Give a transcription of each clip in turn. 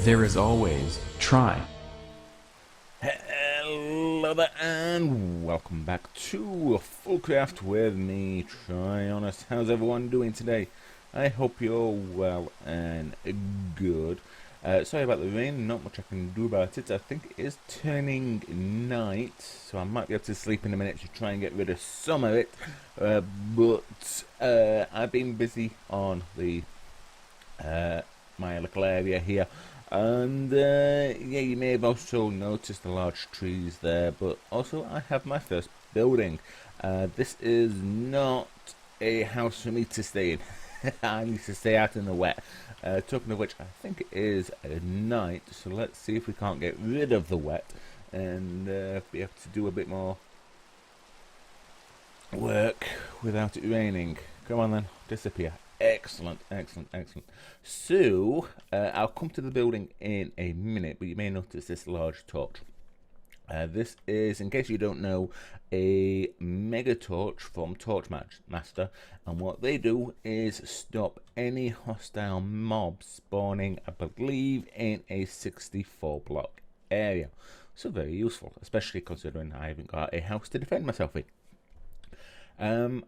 there is always try. Hello there and welcome back to FoolCraft with me, Tryonus. How's everyone doing today? I hope you're well and good. Sorry about the rain, not much I can do about it. I think it is turning night, so I might be able to sleep in a minute to try and get rid of some of it. But I've been busy on the my little area here. And yeah, you may have also noticed the large trees there, but also I have my first building. This is not a house for me to stay in. I need to stay out in the wet. Talking of which, I think it is night, so let's see if we can't get rid of the wet and be able to do a bit more work without it raining. Come on then, disappear. Excellent, excellent, excellent. So, I'll come to the building in a minute, but you may notice this large torch. This is, in case you don't know, a mega torch from Torchmaster, and what they do is stop any hostile mobs spawning, I believe, in a 64 block area. So very useful, especially considering I haven't got a house to defend myself in.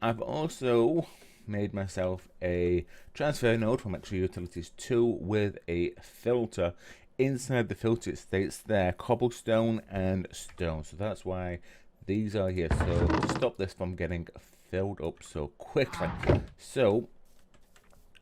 I've also made myself a transfer node from Extra Utilities 2 with a filter. Inside the filter it states there cobblestone and stone, so that's why these are here, so to stop this from getting filled up so quickly. So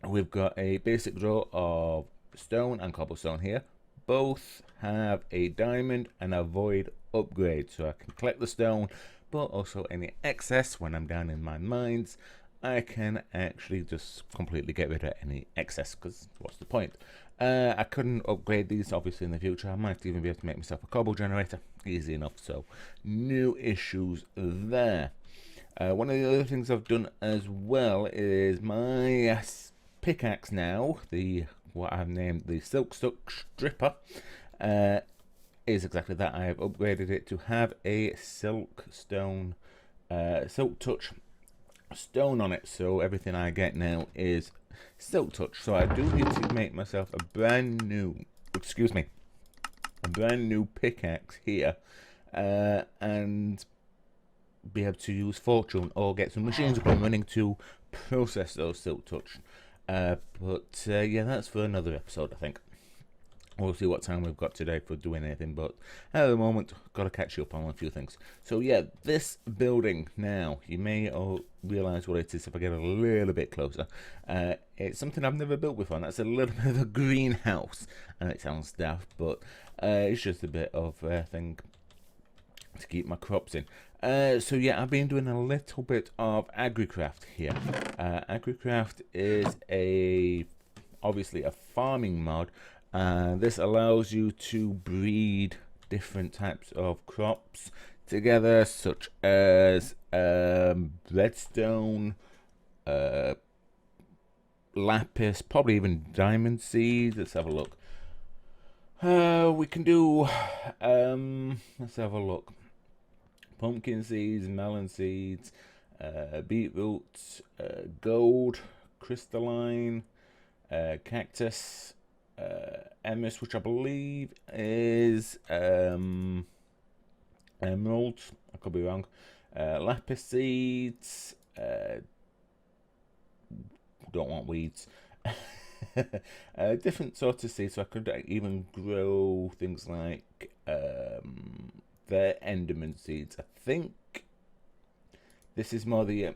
we've got a basic row of stone and cobblestone here. Both have a diamond and a void upgrade, so I can collect the stone, but also any excess when I'm down in my mines I can actually just completely get rid of any excess, because what's the point? I couldn't upgrade these obviously in the future. I might even be able to make myself a cobble generator, easy enough, so no issues there. One of the other things I've done as well is my pickaxe now, what I've named the Silkstuck Stripper, is exactly that. I have upgraded it to have a silk touch stone on it, so everything I get now is silk touch. So I do need to make myself a brand new pickaxe here, and be able to use fortune or get some machines up and running to process those silk touch. But yeah, that's for another episode, I think. We'll see what time we've got today for doing anything, but at the moment, got to catch you up on a few things. So yeah, this building now, you may all realise what it is if I get a little bit closer. It's something I've never built before, and that's a little bit of a greenhouse. And it sounds daft, but it's just a bit of a thing to keep my crops in. So yeah, I've been doing a little bit of Agracraft here. Agracraft is obviously a farming mod. This allows you to breed different types of crops together, such as redstone, lapis, probably even diamond seeds. Let's have a look. We can do, let's have a look. Pumpkin seeds, melon seeds, beetroot, gold, crystalline, cactus, emerald, which I believe is emerald. I could be wrong. Lapis seeds. Don't want weeds. Different sorts of seeds. So I could even grow things like the enderman seeds. I think this is more the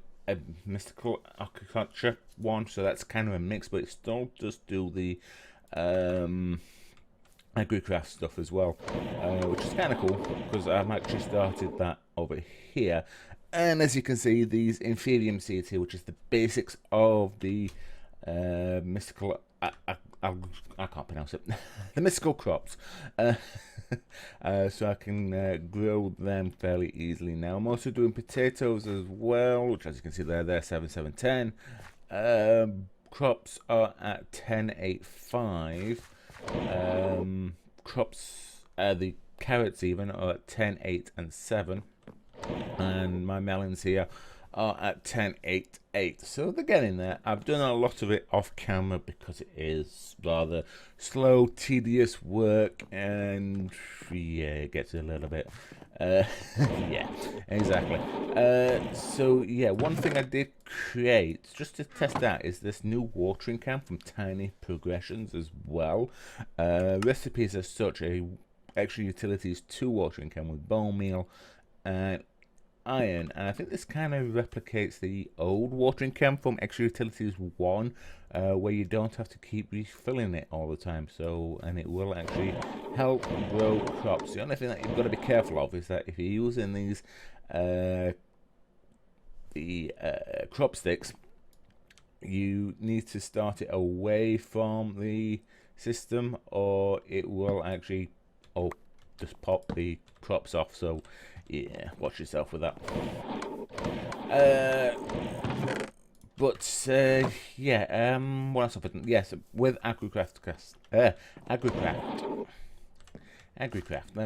mystical agriculture one, so that's kind of a mix, but it still does do the Agricraft stuff as well, which is kind of cool because I've actually started that over here. And as you can see, these Inferium seeds here, which is the basics of the mystical, I can't pronounce it, the mystical crops. So I can grow them fairly easily now. I'm also doing potatoes as well, which as you can see there, they're 7, 7, 10. Crops are at 10, 8, 5. The carrots even are at 10, 8, and 7. And my melons here are at 10.8.8, so they're getting there. I've done a lot of it off camera because it is rather slow, tedious work, and yeah, it gets a little bit yeah, exactly. So yeah, one thing I did create just to test out is this new watering can from Tiny Progressions as well. Recipes as such: a extra utilities 2 watering can with bone meal and iron, and I think this kind of replicates the old watering can from Extra Utilities 1, where you don't have to keep refilling it all the time, so, and it will actually help grow crops. The only thing that you've got to be careful of is that if you're using these crop sticks, you need to start it away from the system, or it will actually just pop the crops off. So yeah, watch yourself with that. Yeah, what else have I done? Yes, with Agracraft, there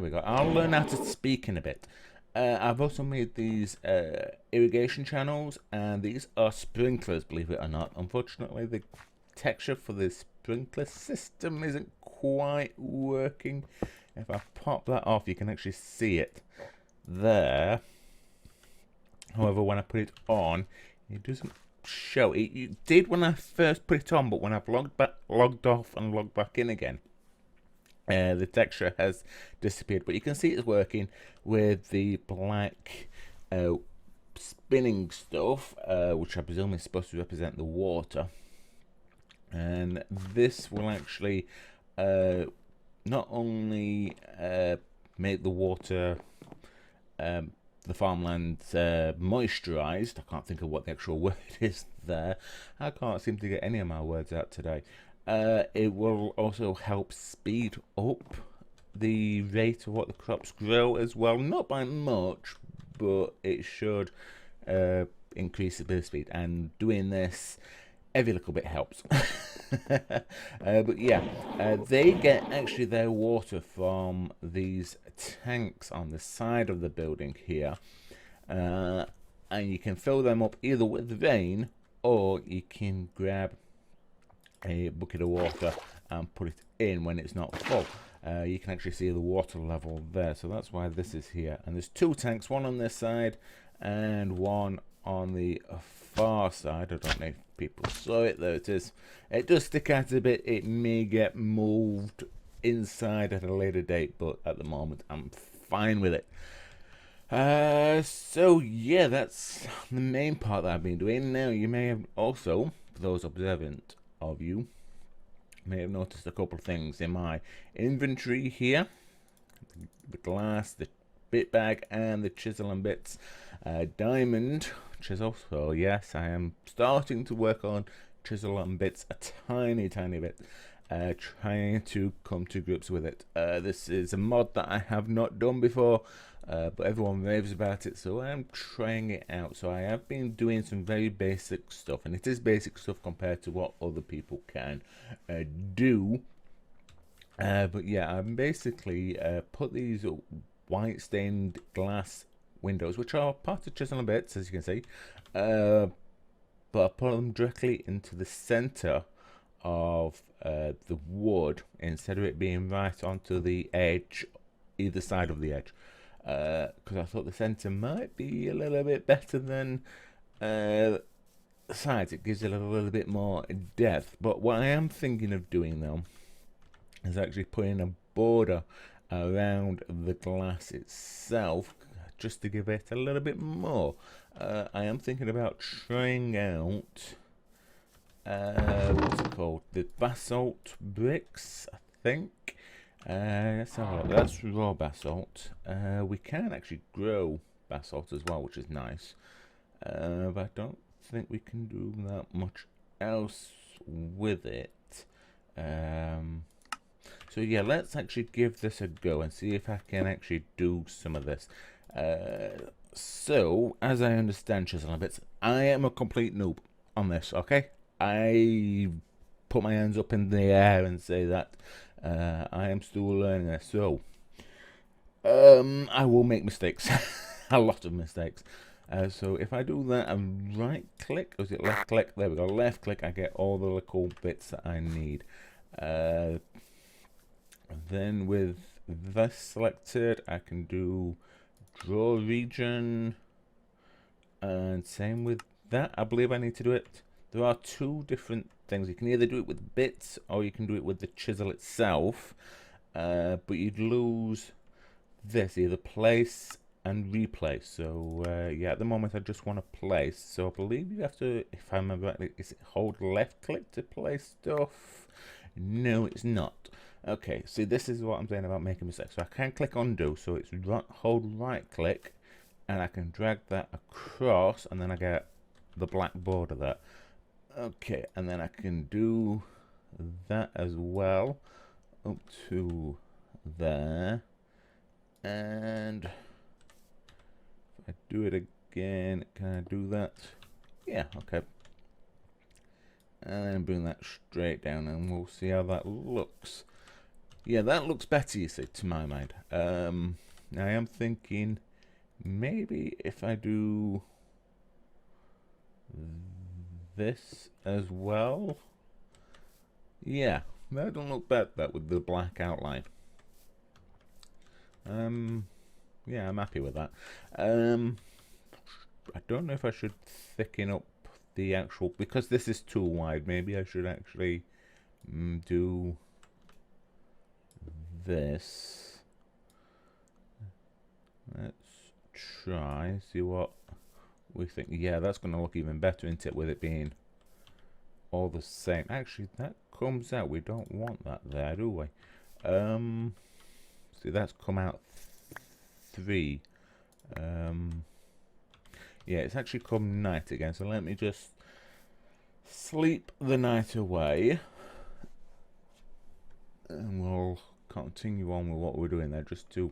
we go. I'll learn how to speak in a bit. I've also made these irrigation channels, and these are sprinklers, believe it or not. Unfortunately, the texture for the sprinkler system isn't quite working. If I pop that off, you can actually see it there. However, when I put it on, it doesn't show. It did when I first put it on, but when I've logged off and logged back in again, the texture has disappeared. But you can see it's working with the black spinning stuff, which I presume is supposed to represent the water. And this will actually not only make the water, the farmland moisturized. I can't think of what the actual word is there. I can't seem to get any of my words out today. It will also help speed up the rate of what the crops grow as well. Not by much, but it should increase the bit of speed. And doing this, every little bit helps. But yeah, they get actually their water from these tanks on the side of the building here, and you can fill them up either with rain, or you can grab a bucket of water and put it in when it's not full. You can actually see the water level there, so that's why this is here. And there's 2 tanks, one on this side and one on the far side. I don't know if people saw it. There it is. It does stick out a bit. It may get moved inside at a later date, but at the moment I'm fine with it. So yeah, that's the main part that I've been doing. Now, you may have also, for those observant of you, may have noticed a couple of things in my inventory here: the glass, the bit bag, and the chisel and bits. Diamond chisel. So yes, I am starting to work on chisel and bits a tiny bit, trying to come to grips with it. This is a mod that I have not done before, but everyone raves about it, so I'm trying it out. So I have been doing some very basic stuff, and it is basic stuff compared to what other people can do. But yeah, I'm basically put these white stained glass windows, which are part of Chisel and Bits, as you can see, but I put them directly into the center of the wood, instead of it being right onto the edge, either side of the edge, because I thought the center might be a little bit better than the sides. It gives it a little bit more depth. But what I am thinking of doing though is actually putting a border around the glass itself, just to give it a little bit more. I am thinking about trying out what's it called? The basalt bricks, I think. Let's have a look. That's raw basalt. We can actually grow basalt as well, which is nice. But I don't think we can do that much else with it. So yeah, let's actually give this a go and see if I can actually do some of this. So, as I understand Chisel and Bits, I am a complete noob on this, okay? I put my hands up in the air and say that I am still learning this. So, I will make mistakes, a lot of mistakes. So if I do that and right click, or is it left click? There we go, left click, I get all the little bits that I need. Then with this selected, I can do draw region, and same with that. I believe I need to do it. There are two different things. You can either do it with bits or you can do it with the chisel itself, but you'd lose this, either place and replace. So yeah, at the moment I just want to place, so I believe you have to, if I remember rightly, is it hold left click to place stuff? No, it's not. Okay, see, this is what I'm saying about making mistakes. So I can click undo, so it's hold right click, and I can drag that across, and then I get the black border there. Okay, and then I can do that as well up to there, and if I do it again, can I do that? Yeah, okay. And then bring that straight down, and we'll see how that looks. Yeah, that looks better, you see, to my mind. I am thinking maybe if I do this as well. Yeah, that don't look bad, that with the black outline. Yeah, I'm happy with that. I don't know if I should thicken up the actual, because this is too wide. Maybe I should actually do this. Let's try, see what we think. Yeah, that's going to look even better, isn't it, with it being all the same. Actually, that comes out. We don't want that there, do we? See, that's come out 3. Yeah, it's actually come night again, so let me just sleep the night away, and we'll continue on with what we're doing there, just to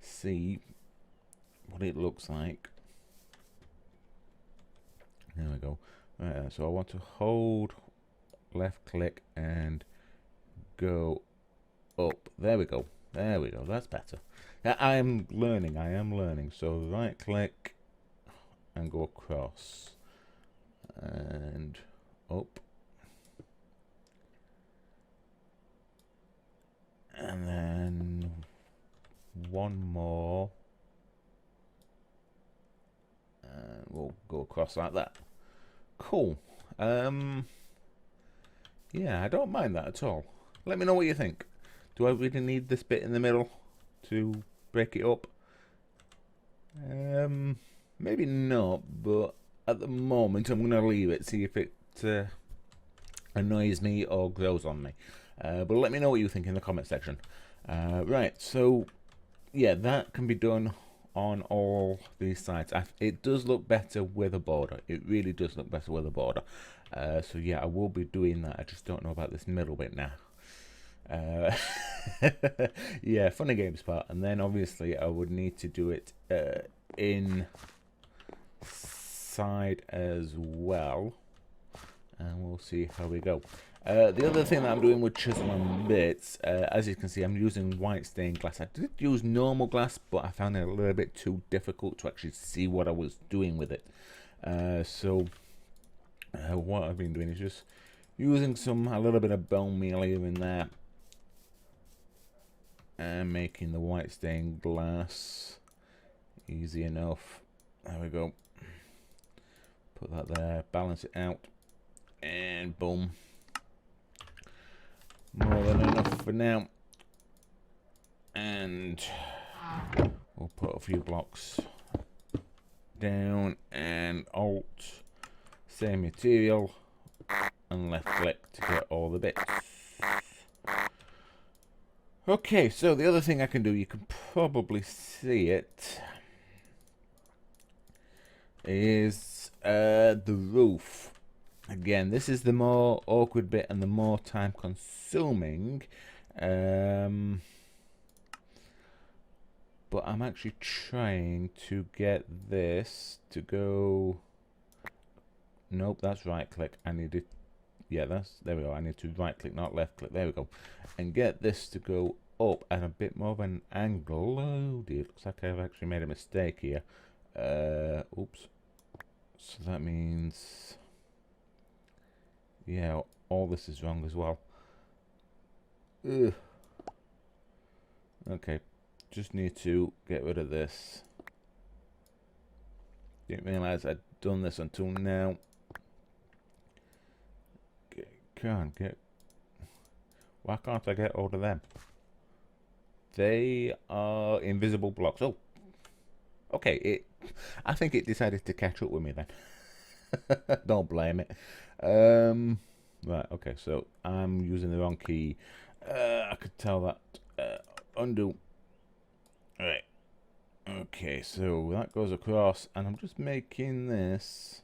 see what it looks like. There we go. So I want to hold left click and go up. There we go. There we go. That's better. I am learning. I am learning. So right click and go across and up, and then one more, and we'll go across like that. Cool. Yeah, I don't mind that at all. Let me know what you think. Do I really need this bit in the middle to break it up? Maybe not, but at the moment I'm going to leave it, see if it annoys me or grows on me. But let me know what you think in the comment section. Right, so yeah, that can be done on all these sides. It does look better with a border. It really does look better with a border. So yeah, I will be doing that. I just don't know about this middle bit now. Yeah, fun and games part, and then obviously I would need to do it inside as well, and we'll see how we go. The other thing that I'm doing with chisel and bits, as you can see, I'm using white stained glass. I did use normal glass, but I found it a little bit too difficult to actually see what I was doing with it. So what I've been doing is just using a little bit of bone meal here and there, and making the white stained glass easy enough. There we go. Put that there, balance it out, and boom. More than enough for now. And we'll put a few blocks down, and Alt, same material, and left click to get all the bits. Okay, so the other thing I can do, you can probably see it, is the roof. Again, this is the more awkward bit and the more time consuming, but I'm actually trying to get this to go. Nope, that's right click. I need it. Yeah, there we go. I need to right click, not left click. There we go, and get this to go up at a bit more of an angle. Oh dear, looks like I've actually made a mistake here. Oops. So that means, yeah, all this is wrong as well. Ugh. Okay, just need to get rid of this. Didn't realise I'd done this until now. Can't get. Why can't I get hold of them? They are invisible blocks. Oh, okay. I think it decided to catch up with me then. Don't blame it. Right. Okay. So I'm using the wrong key. I could tell that. Undo. Right. Okay. So that goes across, and I'm just making this.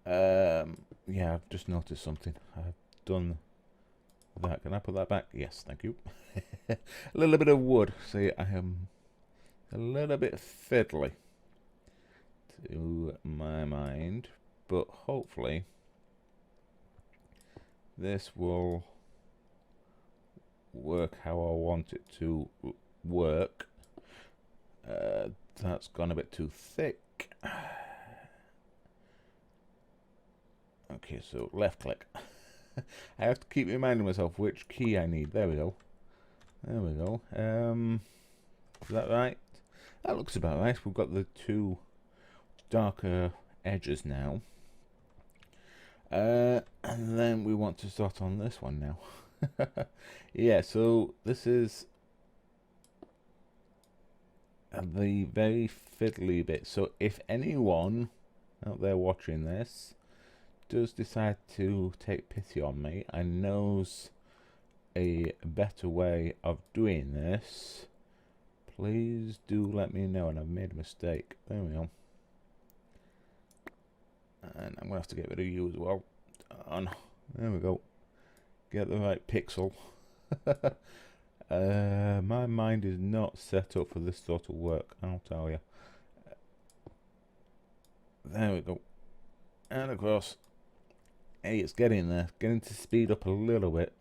Yeah, I've just noticed something. I've done that. Can I put that back? Yes, thank you. A little bit of wood. See, I am a little bit fiddly to my mind, but hopefully this will work how I want it to work. That's gone a bit too thick. Okay, so left click. I have to keep reminding myself which key I need. There we go. There we go. Is that right? That looks about right. We've got the two darker edges now. And then we want to start on this one now. Yeah, so this is the very fiddly bit. So if anyone out there watching this does decide to take pity on me and knows a better way of doing this, please do let me know. And I've made a mistake. There we go. And I'm gonna have to get rid of you as well. There we go. Get the right pixel. My mind is not set up for this sort of work, I'll tell you. There we go. And across. Hey, it's getting there. Getting to speed up a little bit.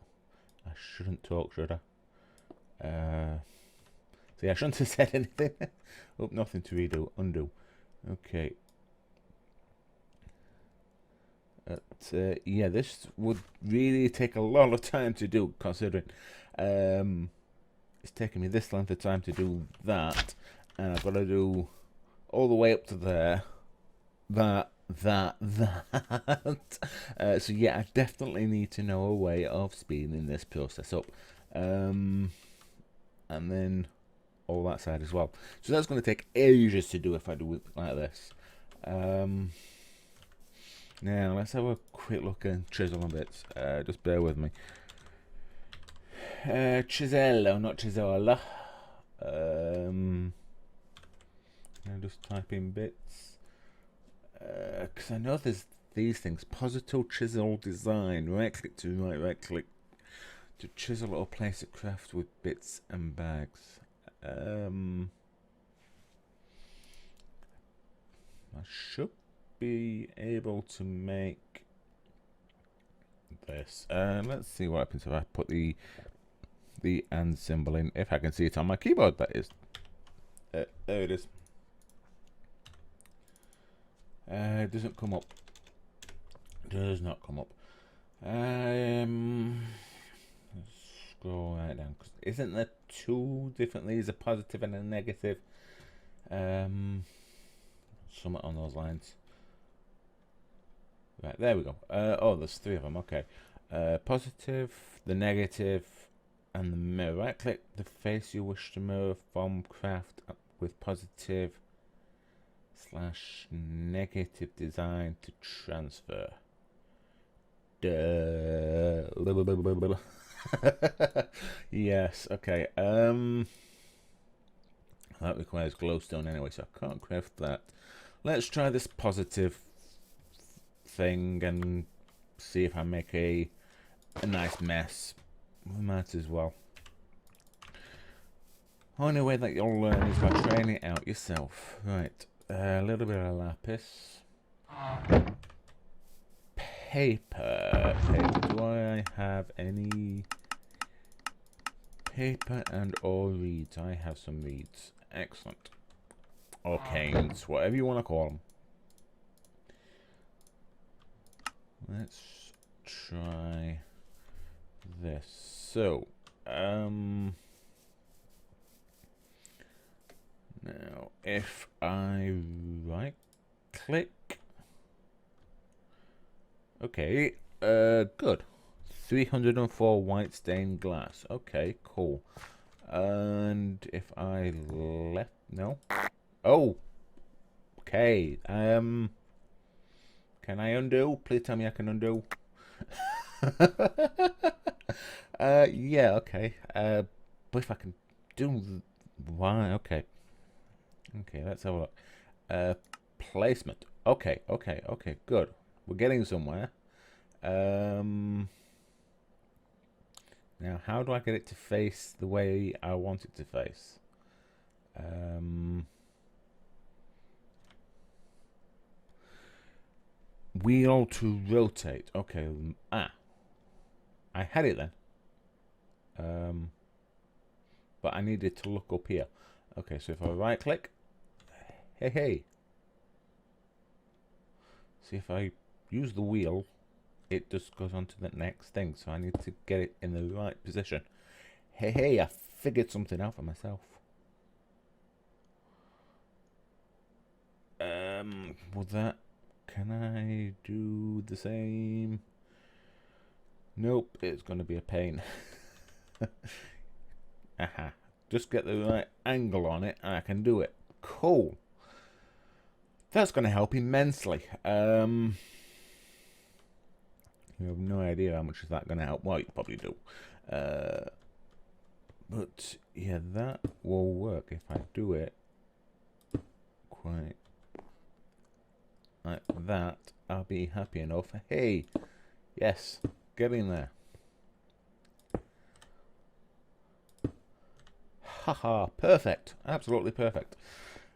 I shouldn't talk, should I? See, I shouldn't have said anything. Oh, nothing to redo. Undo. Okay. Yeah, this would really take a lot of time to do, considering it's taking me this length of time to do that, and I've got to do all the way up to there. That. So yeah, I definitely need to know a way of speeding this process up, and then all that side as well. So that's going to take ages to do if I do it like this. Now let's have a quick look and chisel a bit. Just bear with me. Chisel, not Chisel. I'm just typing bits. Because I know there's these things. Positive chisel design. Right click to right click to chisel or place a craft with bits and bags. I should be able to make this. Let's see what happens if I put the and symbol in. If I can see it on my keyboard, that is. There it is. It doesn't come up. Does not come up. Let's scroll right down. Isn't there two different leads, a positive and a negative? Something on those lines. Right, there we go. Oh, there's three of them. Okay. Positive, the negative, and the mirror. Right click the face you wish to mirror from craft with positive / negative design to transfer. Yes, okay. That requires glowstone anyway, so I can't craft that. Let's try this positive thing and see if I make a nice mess. We might as well. Only way that you'll learn is by trying it out yourself. Right. A little bit of lapis. Paper. Do I have any paper and or reeds? I have some reeds. Excellent. or canes, whatever you want to call them. Let's try this. So, now if I right click, okay, good. 304 white stained glass. Okay, cool. And if I left, no. Oh, okay. Can I undo? Please tell me I can undo. Yeah, okay. But if I can do, why? Okay. Okay, let's have a look. Placement. Okay, okay, okay. Good. We're getting somewhere. Now, how do I get it to face the way I want it to face? Wheel to rotate. Okay. I had it then. But I needed to look up here. Okay, so if I right click, hey. See, if I use the wheel, it just goes on to the next thing. So I need to get it in the right position. Hey, I figured something out for myself. With that, can I do the same? Nope, it's going to be a pain. Aha. Just get the right angle on it and I can do it. Cool. That's going to help immensely. You have no idea how much is that going to help. Well, you probably do. But yeah, that will work if I do it quite like that. I'll be happy enough. Hey, yes, get in there. Haha, perfect. Absolutely perfect.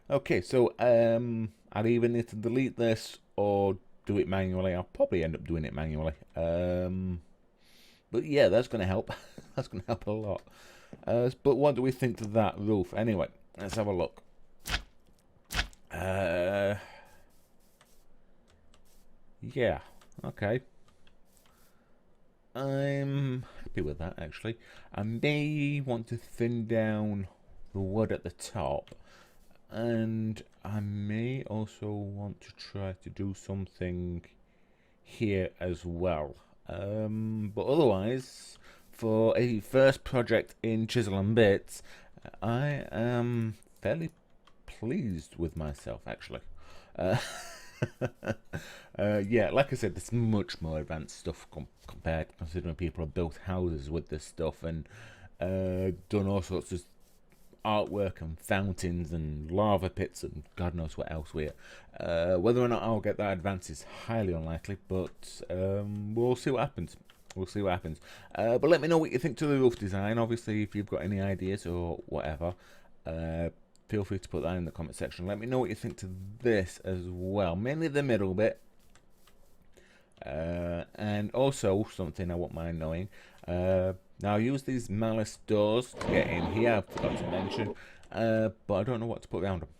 Okay, so I'll either need to delete this or do it manually. I'll probably end up doing it manually. But yeah, that's going to help. That's going to help a lot. But what do we think to that roof? Anyway, let's have a look. Yeah, okay. I'm happy with that, actually. I may want to thin down the wood at the top, and I may also want to try to do something here as well. But otherwise, for a first project in Chisel and Bits, I am fairly pleased with myself, actually. Yeah, like I said, there's much more advanced stuff compared, considering people have built houses with this stuff and done all sorts of artwork and fountains and lava pits and God knows what else with it. Whether or not I'll get that advanced is highly unlikely, but we'll see what happens. We'll see what happens. But let me know what you think to the roof design. Obviously, if you've got any ideas or whatever, feel free to put that in the comment section. Let me know what you think to this as well. Mainly the middle bit. And also, something I won't mind knowing. Now, I use these malice doors to get in here. I forgot to mention. But I don't know what to put around them.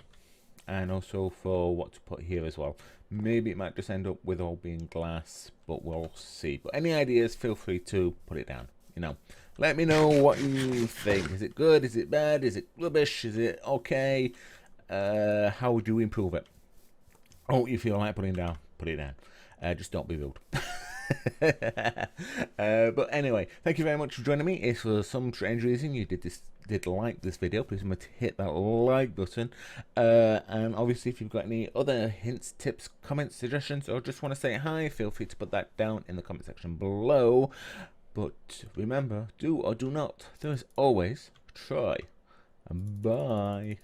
And also for what to put here as well. Maybe it might just end up with all being glass, but we'll see. But any ideas, feel free to put it down. You know, let me know what you think. Is it good? Is it bad? Is it rubbish? Is it okay? How would you improve it? Oh, you feel like putting it down? Put it down. Just don't be rude. But anyway, thank you very much for joining me. If for some strange reason you did like this video, please remember to hit that like button. And obviously, if you've got any other hints, tips, comments, suggestions, or just want to say hi, feel free to put that down in the comment section below. But remember, do or do not, there is always try. And bye.